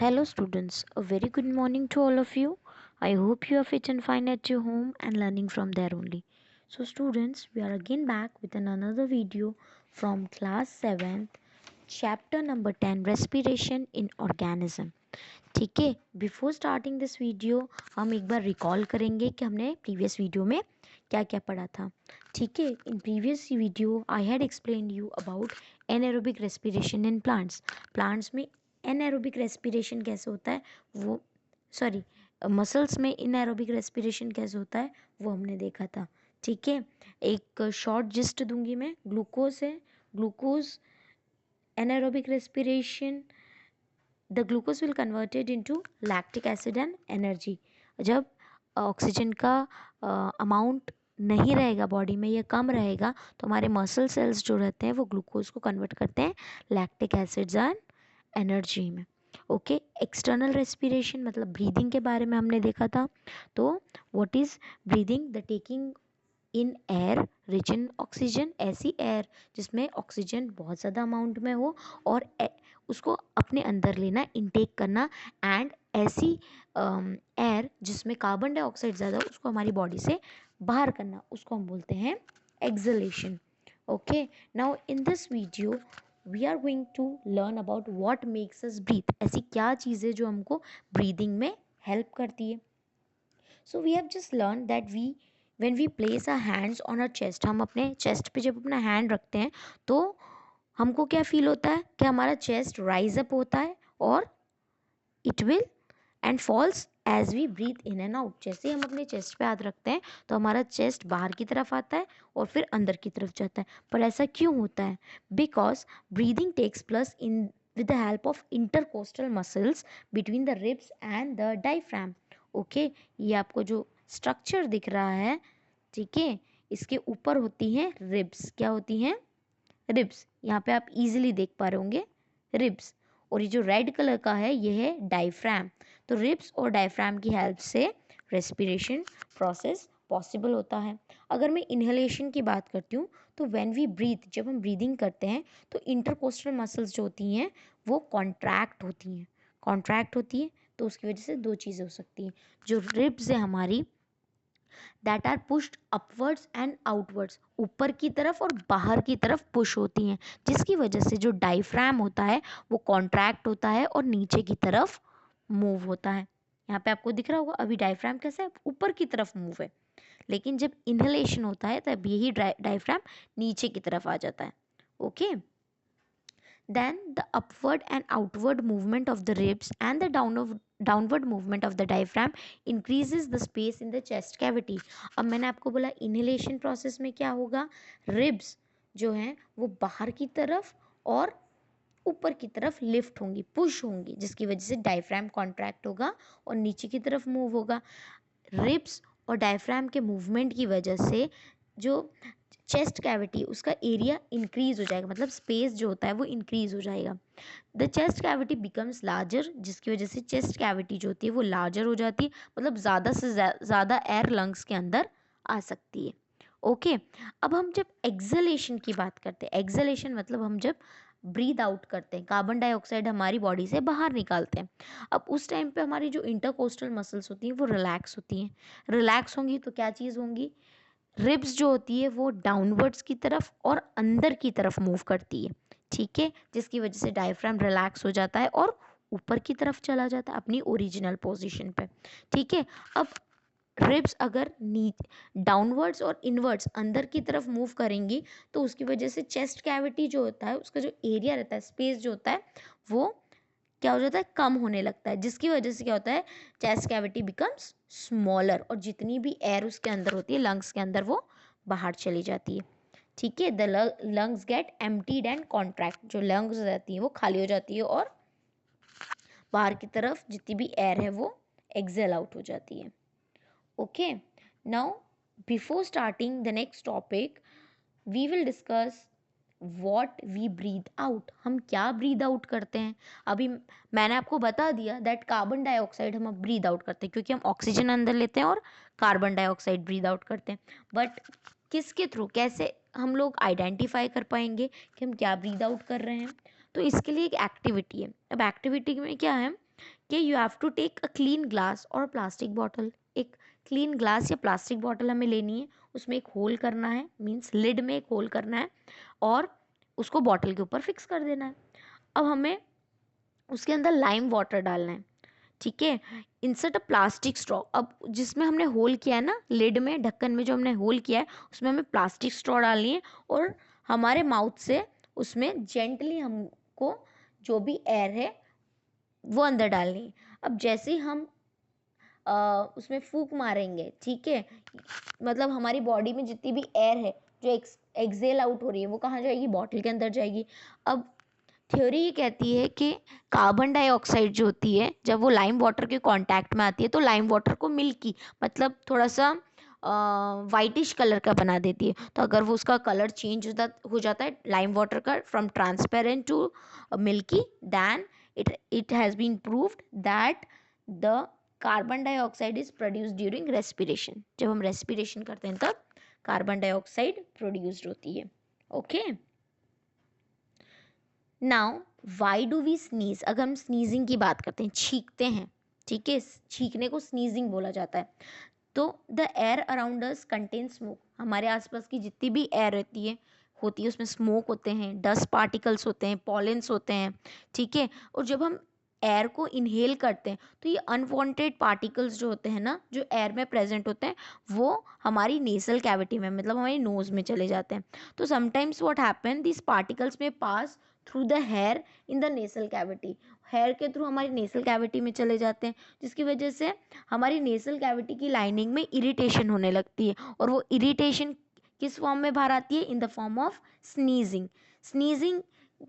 Hello, students. A very good morning to all of you. I hope you are fit and fine at your home and learning from there only. So, students, we are again back with another video from class 7th, chapter number 10 Respiration in Organism. ठीक है, before starting this video हम एक बार recall करेंगे कि हमने previous video में क्या क्या पढ़ा था. ठीक है, in previous video I had explain you about anaerobic respiration in plants में एनारोबिक रेस्पिरेशन कैसे होता है वो सॉरी मसल्स में इनएरोबिक रेस्पिरेशन कैसे होता है वो हमने देखा था. ठीक है, एक शॉर्ट जिस्ट दूंगी मैं. ग्लूकोज है, glucose anaerobic respiration, the glucose will converted into lactic acid and energy. जब ऑक्सीजन का अमाउंट नहीं रहेगा बॉडी में या कम रहेगा तो हमारे मसल सेल्स जो रहते हैं वो ग्लूकोज को कन्वर्ट करते हैं लैक्टिक एसिड्स एंड एनर्जी में. ओके, एक्सटर्नल रेस्पिरेशन मतलब ब्रीदिंग के बारे में हमने देखा था. तो what is breathing? The taking in air rich in oxygen, ऐसी एयर जिसमें ऑक्सीजन बहुत ज़्यादा अमाउंट में हो और उसको अपने अंदर लेना, इनटेक करना. एंड ऐसी एयर जिसमें कार्बन डाइऑक्साइड ज़्यादा उसको हमारी बॉडी से बाहर करना, उसको हम बोलते हैं acceleration. Okay, now in this video we are going to learn about what makes us breathe. ऐसी क्या चीज़ें जो हमको ब्रीदिंग में हेल्प करती है. So we have just learn that we when we place our hands on our chest, हम अपने चेस्ट पे जब अपना हैंड रखते हैं तो हमको क्या फील होता है कि हमारा चेस्ट राइज अप होता है और it will and falls as we breathe in and out. जैसे ही हम अपने चेस्ट पे हाथ रखते हैं तो हमारा चेस्ट बाहर की तरफ आता है और फिर अंदर की तरफ जाता है. पर ऐसा क्यों होता है? Because breathing takes place in with the help of intercostal muscles between the ribs and the diaphragm. Okay, ये आपको जो स्ट्रक्चर दिख रहा है, ठीक है, इसके ऊपर होती हैं रिब्स. क्या होती हैं? रिब्स. यहाँ पे आप इजीली देख पा रहे होंगे रिब्स. और ये जो रेड कलर का है ये है डायफ्राम. तो रिब्स और डायफ्राम की हेल्प से रेस्पिरेशन प्रोसेस पॉसिबल होता है. अगर मैं इनहेलेशन की बात करती हूँ तो व्हेन वी ब्रीथ, जब हम ब्रीदिंग करते हैं तो इंटरकोस्टल मसल्स जो होती हैं वो कॉन्ट्रैक्ट होती है. तो उसकी वजह से दो चीज़ें हो सकती हैं. जो रिब्स है हमारी, that are pushed upwards and outwards, ऊपर की तरफ और बाहर की तरफ पुश होती हैं, जिसकी वजह से जो डायफ्राम होता है वो कॉन्ट्रैक्ट होता है और नीचे की तरफ मूव होता है. यहाँ पे आपको दिख रहा होगा अभी डायफ्राम कैसा है, ऊपर की तरफ मूव है. लेकिन जब इनहेलेशन होता है तब यही डायफ्राम नीचे की तरफ आ जाता है. Okay, then the upward and outward movement of the ribs and the downward movement of the diaphragm increases the space in the chest cavity. अब मैंने आपको बोला इनहेलेशन प्रोसेस में क्या होगा, रिब्स जो हैं वो बाहर की तरफ और ऊपर की तरफ लिफ्ट होंगी, पुश होंगी, जिसकी वजह से डायफ्राम कॉन्ट्रैक्ट होगा और नीचे की तरफ मूव होगा. रिब्स और डायफ्राम के मूवमेंट की वजह से जो चेस्ट कैविटी उसका एरिया इंक्रीज हो जाएगा, मतलब स्पेस जो होता है वो इंक्रीज हो जाएगा. The chest cavity becomes larger, जिसकी वजह से चेस्ट कैविटी जो होती है वो लार्जर हो जाती है, मतलब ज़्यादा से ज़्यादा एयर लंग्स के अंदर आ सकती है. ओके, अब हम जब एक्सलेशन की बात करते हैं, एक्सलेशन मतलब हम जब ब्रीद आउट करते हैं, कार्बन डाइऑक्साइड हमारी बॉडी से बाहर निकालते हैं. अब उस टाइम पे हमारी जो इंटरकोस्टल मसल्स होती हैं वो रिलैक्स होती हैं. रिलैक्स होंगी तो क्या चीज़ होंगी, रिब्स जो होती है वो डाउनवर्ड्स की तरफ और अंदर की तरफ मूव करती है. ठीक है, जिसकी वजह से डायफ्राम रिलैक्स हो जाता है और ऊपर की तरफ चला जाता है अपनी ओरिजिनल पोजीशन पे. ठीक है, अब रिब्स अगर डाउनवर्ड्स और इनवर्ड्स अंदर की तरफ मूव करेंगी तो उसकी वजह से चेस्ट कैविटी जो होता है उसका जो एरिया रहता है, स्पेस जो होता है वो क्या हो जाता है, कम होने लगता है, जिसकी वजह से क्या होता है, चेस्ट कैविटी बिकम्स स्मॉलर और जितनी भी एयर उसके अंदर होती है लंग्स के अंदर वो बाहर चली जाती है. ठीक है, the lungs get emptied and contract, जो लंग्स रहती हैं वो खाली हो जाती है और बाहर की तरफ जितनी भी एयर है वो एक्सेल आउट हो जाती है. Okay, now before starting the next topic, we will discuss what we breathe out. हम क्या breathe out करते हैं. अभी मैंने आपको बता दिया that कार्बन डाइऑक्साइड हम अब breathe out करते हैं क्योंकि हम ऑक्सीजन अंदर लेते हैं और कार्बन डाइऑक्साइड breathe out करते हैं. बट किसके थ्रू, कैसे हम लोग आइडेंटिफाई कर पाएंगे कि हम क्या breathe out कर रहे हैं? तो इसके लिए एक एक्टिविटी है. अब एक्टिविटी में क्या है, कि you have to take a clean glass और प्लास्टिक बॉटल। एक क्लीन ग्लास या प्लास्टिक बॉटल हमें लेनी है, उसमें एक होल करना है, मीन्स लिड में एक होल करना है और उसको बॉटल के ऊपर फिक्स कर देना है। अब हमें उसके अंदर लाइम वाटर डालना है, ठीक है। इंसर्ट अ प्लास्टिक स्ट्रॉ, अब जिसमें हमने होल किया है ना, लिड में, ढक्कन में जो हमने होल किया है उसमें हमें प्लास्टिक स्ट्रॉ डालनी है और हमारे माउथ से उसमें जेंटली हमको जो भी एयर है वो अंदर डालनी है। अब जैसे ही हम उसमें फूंक मारेंगे, ठीक है, मतलब हमारी बॉडी में जितनी भी एयर है जो एक्सेल आउट हो रही है वो कहाँ जाएगी, बॉटल के अंदर जाएगी। अब थ्योरी ये कहती है कि कार्बन डाइऑक्साइड जो होती है जब वो लाइम वाटर के कांटेक्ट में आती है तो लाइम वाटर को मिल्की, मतलब थोड़ा सा वाइटिश कलर का बना देती है। तो अगर वो उसका कलर चेंज हो जाता है लाइम वाटर का from transparent to milky, then it has been proved that the carbon dioxide is produced during respiration. जब हम रेस्पिरेशन करते हैं तब कार्बन डाइऑक्साइड प्रोड्यूस्ड होती है। Okay, now why do we sneeze, अगर हम स्नीजिंग की बात करते हैं, छींकते हैं, ठीक है, छींकने को स्नीजिंग बोला जाता है। तो the air around us contain smoke, हमारे आसपास की जितनी भी एयर होती है उसमें स्मोक होते हैं, डस्ट पार्टिकल्स होते हैं, पॉलेंस होते हैं, ठीक है। और जब हम एयर को इनहेल करते हैं तो ये अनवांटेड पार्टिकल्स जो होते हैं ना, जो एयर में प्रेजेंट होते हैं, वो हमारी नेसल कैविटी में, मतलब हमारी नोज में चले जाते हैं। तो sometimes what happen, this particles may pass through the hair in the nasal cavity, hair के थ्रू हमारी नेसल कैविटी में चले जाते हैं, जिसकी वजह से हमारी नेसल कैविटी की लाइनिंग में इरिटेशन होने लगती है। और वो इरिटेशन किस फॉर्म में बाहर आती है, in the form of sneezing. Sneezing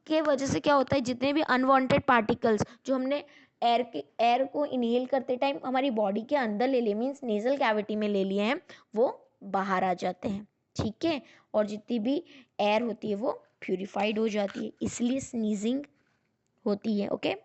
के वजह से क्या होता है, जितने भी अनवांटेड पार्टिकल्स जो हमने एयर को इनहेल करते टाइम हमारी बॉडी के अंदर ले लिए, मीन्स नेजल कैविटी में ले लिए हैं, वो बाहर आ जाते हैं, ठीक है। और जितनी भी एयर होती है वो प्यूरिफाइड हो जाती है, इसलिए स्नीजिंग होती है। Okay,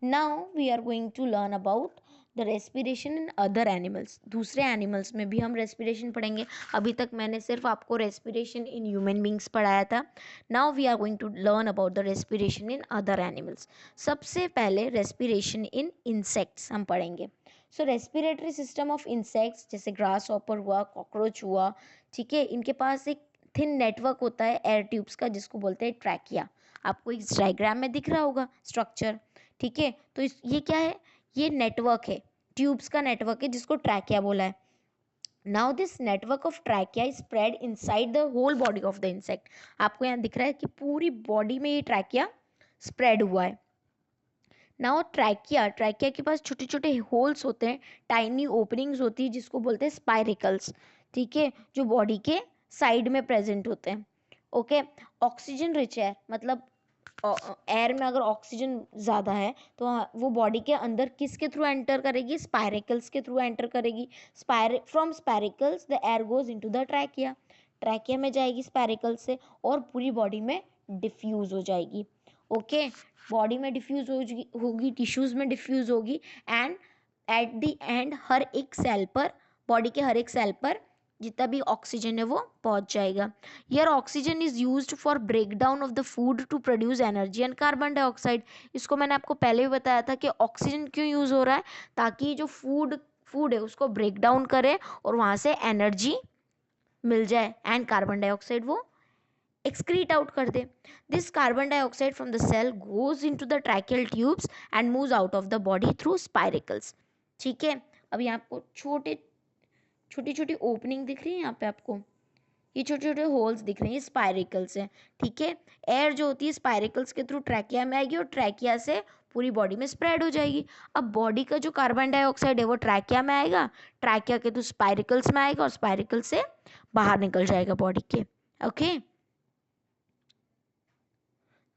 now we are going to learn about the respiration in other animals. दूसरे एनिमल्स में भी हम रेस्पिरेशन पढ़ेंगे। अभी तक मैंने सिर्फ आपको रेस्पिरेशन इन ह्यूमन बींग्स पढ़ाया था। Now we are going to learn about the respiration in other animals. सबसे पहले रेस्पिरेशन इन इंसेक्ट्स हम पढ़ेंगे। So respiratory system of insects, जैसे ग्रास हॉपर हुआ, कॉकरोच हुआ, ठीक है, इनके पास एक थिन नेटवर्क होता है एयर ट्यूब्स का, जिसको बोलते हैं ट्रैकिया। आपको इस डायग्राम में दिख रहा होगा स्ट्रक्चर, ठीक है। तो ये क्या है, ये नेटवर्क है, ट्यूब्स का नेटवर्क है, जिसको ट्रैकिया बोला है। Now this network of trachea is spread inside the whole body of the insect. आपको यहाँ दिख रहा है कि पूरी बॉडी में ये ट्रैकिया स्प्रेड हुआ है। नाउ ट्रैकिया के पास छोटे छोटे होल्स होते हैं, टाइनी ओपनिंग्स होती है, जिसको बोलते हैं स्पाइरिकल्स, ठीक है, जो बॉडी के साइड में प्रेजेंट होते हैं। ओके, ऑक्सीजन रिच है, मतलब एयर में अगर ऑक्सीजन ज़्यादा है तो वो बॉडी के अंदर किसके थ्रू एंटर करेगी, स्पायरिकल्स के थ्रू एंटर करेगी। From spiracles the air goes into the trachea, trachea में जाएगी स्पायरिकल से और पूरी बॉडी में डिफ्यूज हो जाएगी। ओके, बॉडी में डिफ्यूज होगी, टिश्यूज में डिफ्यूज होगी, एंड एट द एंड हर एक सेल पर, बॉडी के हर एक सेल पर जितना भी ऑक्सीजन है वो पहुंच जाएगा। Here oxygen is used for break down of the food to produce energy and carbon dioxide. इसको मैंने आपको पहले भी बताया था कि ऑक्सीजन क्यों यूज हो रहा है, ताकि जो फूड है उसको ब्रेक डाउन करे और वहां से एनर्जी मिल जाए, एंड कार्बन डाइऑक्साइड वो excrete आउट कर दे। This carbon dioxide from the cell goes into the tracheal tubes and moves out of the body through spiracles, ठीक है। अब यहाँ आपको छोटी छोटी ओपनिंग दिख रही है, यहाँ पे आपको ये छोटे छोटे होल्स दिख रहे हैं, ये स्पाइरिकल्स हैं, ठीक है। एयर जो होती है स्पाइरिकल्स के थ्रू ट्रैकिया में आएगी और ट्रैकिया से पूरी बॉडी में स्प्रेड हो जाएगी। अब बॉडी का जो कार्बन डाइऑक्साइड है वो ट्रैकिया में आएगा, ट्रैकिया के थ्रू स्पाइरिकल्स में आएगा और स्पाइरिकल से बाहर निकल जाएगा बॉडी के। Okay,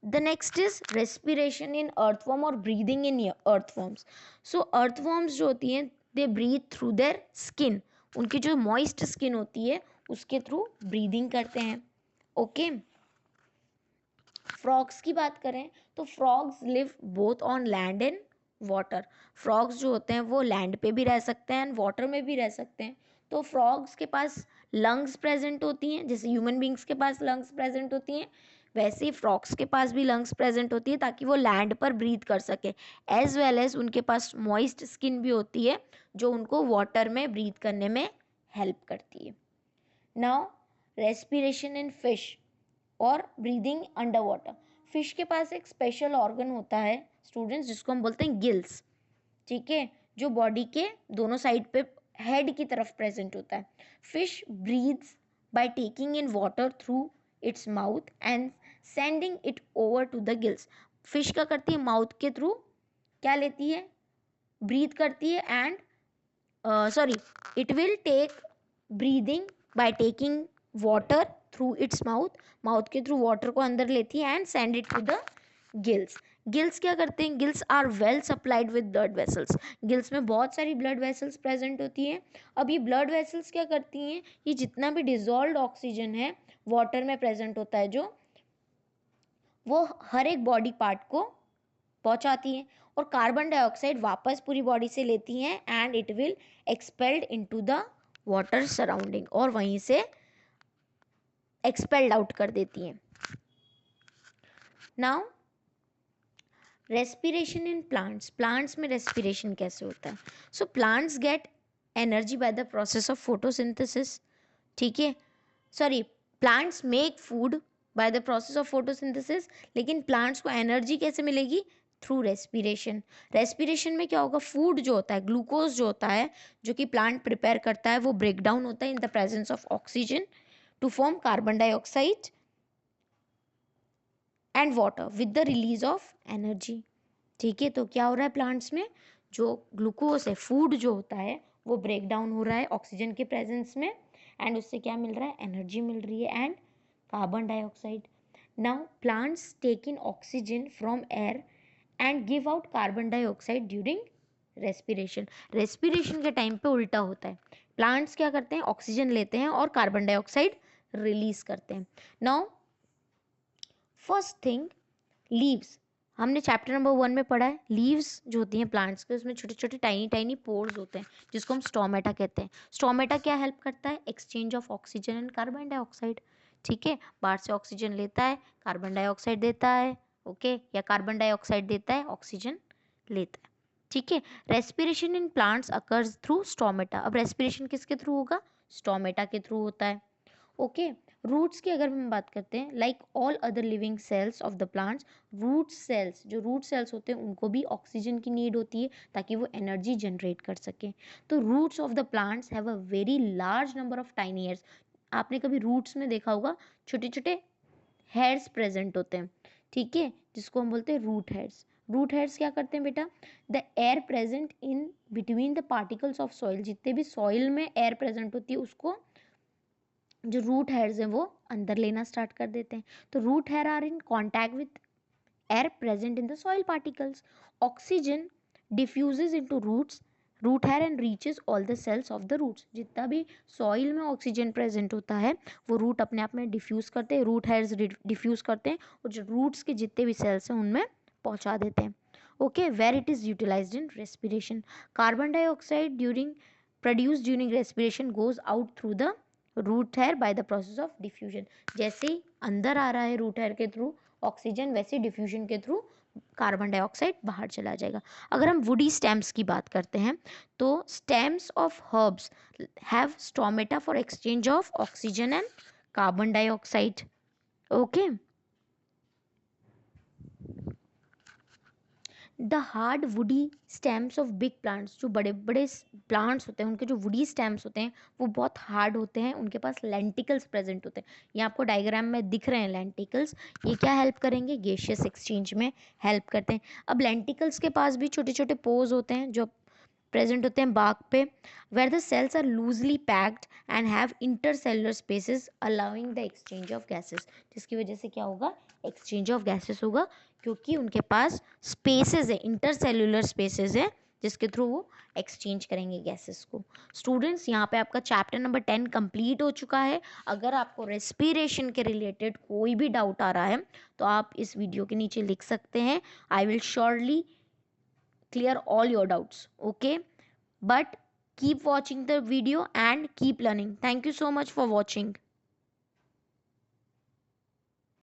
the next is respiration in earthworm और breathing in earthworms. So earthworms जो होती हैं they breathe through their skin, उनकी जो मॉइस्ट स्किन होती है उसके थ्रू ब्रीदिंग करते हैं। ओके, फ्रॉग्स की बात करें तो frogs live both on land and water. Frogs जो होते हैं वो लैंड पे भी रह सकते हैं एंड वाटर में भी रह सकते हैं। तो फ्रॉग्स के पास लंग्स प्रेजेंट होती हैं, जैसे ह्यूमन बींग्स के पास लंग्स प्रेजेंट होती हैं, वैसे ही फ्रॉक्स के पास भी लंग्स प्रेजेंट होती है ताकि वो लैंड पर ब्रीथ कर सके, एज वेल एज उनके पास मॉइस्ट स्किन भी होती है जो उनको वाटर में ब्रीथ करने में हेल्प करती है। नाउ रेस्पिरेशन इन फिश और ब्रीदिंग अंडर वाटर। फिश के पास एक स्पेशल ऑर्गन होता है स्टूडेंट्स जिसको हम बोलते हैं गिल्स, ठीक है, जो बॉडी के दोनों साइड पे हेड की तरफ प्रेजेंट होता है। Fish breathes by taking in water through its mouth and sending it over to the gills. Fish क्या करती है, माउथ के थ्रू क्या लेती है, ब्रीथ करती है and it will take breathing by taking water through its mouth के थ्रू वाटर को अंदर लेती है and send it to the gills. Gills क्या करते हैं, gills are well supplied with blood vessels. Gills में बहुत सारी ब्लड वेसल्स प्रेजेंट होती हैं। अब ये ब्लड वेसल्स क्या करती हैं, ये जितना भी डिजॉल्व्ड ऑक्सीजन है वाटर में प्रेजेंट होता है जो, वो हर एक बॉडी पार्ट को पहुंचाती हैं और कार्बन डाइऑक्साइड वापस पूरी बॉडी से लेती हैं and it will expelled into the water surrounding, और वहीं से एक्सपेल्ड आउट कर देती हैं। Now respiration in plants. Plants में रेस्पिरेशन कैसे होता है? So plants get energy by the process of photosynthesis, ठीक है, sorry, plants make food by the process of photosynthesis, लेकिन प्लांट्स को एनर्जी कैसे मिलेगी? Through respiration. रेस्पिरेशन में क्या होगा, फूड जो होता है, ग्लूकोज जो होता है जो कि प्लांट प्रिपेयर करता है, वो ब्रेक डाउन होता है in the presence of oxygen to form carbon dioxide and water with the release of energy, ठीक है। तो क्या हो रहा है प्लांट्स में, जो ग्लूकोज है, फूड जो होता है, वो ब्रेक डाउन हो रहा है ऑक्सीजन के प्रेजेंस में एंड उससे क्या मिल रहा है, एनर्जी मिल रही है and carbon dioxide. Now plants take in oxygen from air and give out carbon dioxide during respiration. Respiration के टाइम पे उल्टा होता है, प्लांट्स क्या करते हैं, ऑक्सीजन लेते हैं और कार्बन डाइऑक्साइड रिलीज करते हैं। Now first thing, leaves. हमने चैप्टर नंबर 1 में पढ़ा है, लीव्स जो होती हैं प्लांट्स के, उसमें छोटे छोटे टाइनी टाइनी पोर्स होते हैं जिसको हम स्टोमेटा कहते हैं। स्टोमेटा क्या हेल्प करता है, exchange of oxygen and carbon dioxide, ठीक है, बाहर से ऑक्सीजन लेता है, कार्बन डाइऑक्साइड देता है, ओके, या कार्बन डाइऑक्साइड देता है, ऑक्सीजन लेता है, ठीक है। Respiration in plants occurs through stomata. अब रेस्पिरेशन किसके थ्रू होगा, स्टोमेटा के थ्रू होता है, ओके। रूट्स की अगर हम बात करते हैं, like all other living cells of the plants, root cells, जो रूट सेल्स होते हैं उनको भी ऑक्सीजन की नीड होती है ताकि वो एनर्जी जनरेट कर सकें। तो roots of the plants have a very large number of tiny hairs. आपने कभी रूट्स में देखा होगा छोटे छोटे हेयर्स प्रेजेंट होते हैं, ठीक है, जिसको हम बोलते हैं रूट हेयर्स। रूट हेयर्स क्या करते हैं बेटा, the air present in between the particles of soil, जितने भी सॉइल में एयर प्रेजेंट होती है उसको जो रूट हेयर्स हैं वो अंदर लेना स्टार्ट कर देते हैं। तो root hair are in contact with air present in the soil particles, oxygen diffuses into root hair and reaches all the cells of the roots. जितना भी सॉइल में ऑक्सीजन प्रेजेंट होता है वो रूट अपने आप में डिफ्यूज करते हैं, रूट हेयर्स डिफ्यूज करते हैं और जो रूट्स के जितने भी सेल्स हैं उनमें पहुंचा देते हैं, okay. Where it is utilized in respiration, carbon dioxide during produced during respiration goes out through the root hair by the process of diffusion. जैसे ही अंदर आ रहा है रूट हेयर के थ्रू ऑक्सीजन, वैसे डिफ्यूजन के थ्रू कार्बन डाइऑक्साइड बाहर चला जाएगा। अगर हम वुडी स्टेम्स की बात करते हैं तो stems of herbs have stomata for exchange of oxygen and carbon dioxide, okay. The hard woody stems of big plants, जो बड़े बड़े प्लांट्स होते हैं उनके जो वुडी स्टेम्स होते हैं वो बहुत हार्ड होते हैं, उनके पास लेंटिकल्स प्रेजेंट होते हैं। ये आपको डायग्राम में दिख रहे हैं लेंटिकल्स, ये क्या हेल्प करेंगे, गैसियस एक्सचेंज में हेल्प करते हैं। अब लेंटिकल्स के पास भी छोटे छोटे पोर्स होते हैं जो प्रेजेंट होते हैं बाग पे, where the cells are loosely packed and have intercellular spaces allowing the exchange of gases, जिसकी वजह से क्या होगा, एक्सचेंज ऑफ गैसेस होगा, क्योंकि उनके पास स्पेसेस है, इंटरसेलुलर स्पेसेस है जिसके थ्रू वो एक्सचेंज करेंगे गैसेस को। स्टूडेंट्स, यहाँ पे आपका चैप्टर नंबर 10 कंप्लीट हो चुका है। अगर आपको रेस्पिरेशन के रिलेटेड कोई भी डाउट आ रहा है तो आप इस वीडियो के नीचे लिख सकते हैं, I will surely clear all your doubts, okay, but keep watching the video and keep learning. Thank you so much for watching.